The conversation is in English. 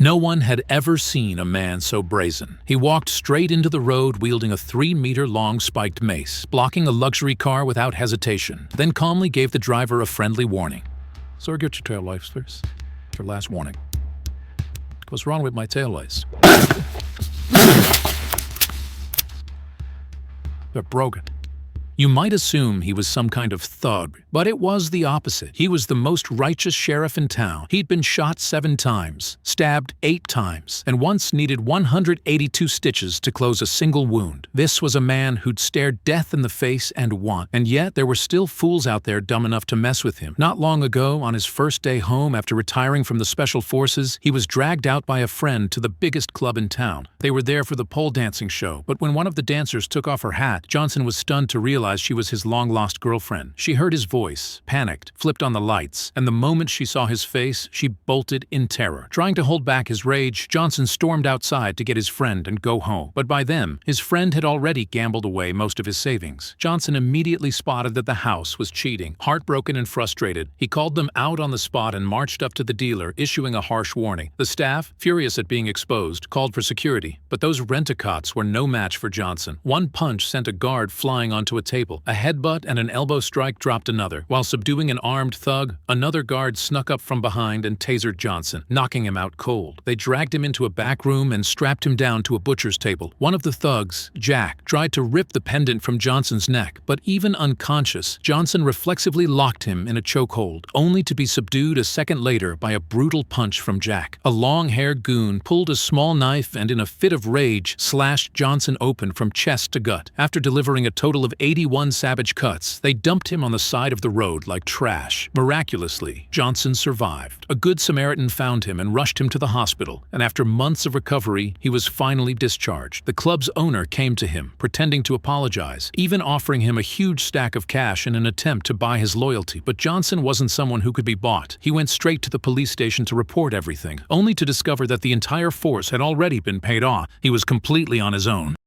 No one had ever seen a man so brazen. He walked straight into the road wielding a 3-meter-long spiked mace, blocking a luxury car without hesitation, then calmly gave the driver a friendly warning. "Sir, get your taillights, please. Your last warning. What's wrong with my taillights? They're broken." You might assume he was some kind of thug, but it was the opposite. He was the most righteous sheriff in town. He'd been shot 7 times, stabbed 8 times, and once needed 182 stitches to close a single wound. This was a man who'd stared death in the face and won, and yet there were still fools out there dumb enough to mess with him. Not long ago, on his first day home after retiring from the Special Forces, he was dragged out by a friend to the biggest club in town. They were there for the pole dancing show, but when one of the dancers took off her hat, Johnson was stunned to realize she was his long-lost girlfriend. She heard his voice, panicked, flipped on the lights, and the moment she saw his face, she bolted in terror. Trying to hold back his rage, Johnson stormed outside to get his friend and go home. But by then, his friend had already gambled away most of his savings. Johnson immediately spotted that the house was cheating. Heartbroken and frustrated, he called them out on the spot and marched up to the dealer, issuing a harsh warning. The staff, furious at being exposed, called for security, but those rent-a-cots were no match for Johnson. One punch sent a guard flying onto a table. A headbutt and an elbow strike dropped another. While subduing an armed thug, another guard snuck up from behind and tasered Johnson, knocking him out cold. They dragged him into a back room and strapped him down to a butcher's table. One of the thugs, Jack, tried to rip the pendant from Johnson's neck, but even unconscious, Johnson reflexively locked him in a chokehold, only to be subdued a second later by a brutal punch from Jack. A long-haired goon pulled a small knife and in a fit of rage slashed Johnson open from chest to gut. After delivering a total of 81 savage cuts, they dumped him on the side of the road like trash. Miraculously, Johnson survived. A good Samaritan found him and rushed him to the hospital, and after months of recovery, he was finally discharged. The club's owner came to him, pretending to apologize, even offering him a huge stack of cash in an attempt to buy his loyalty. But Johnson wasn't someone who could be bought. He went straight to the police station to report everything, only to discover that the entire force had already been paid off. He was completely on his own.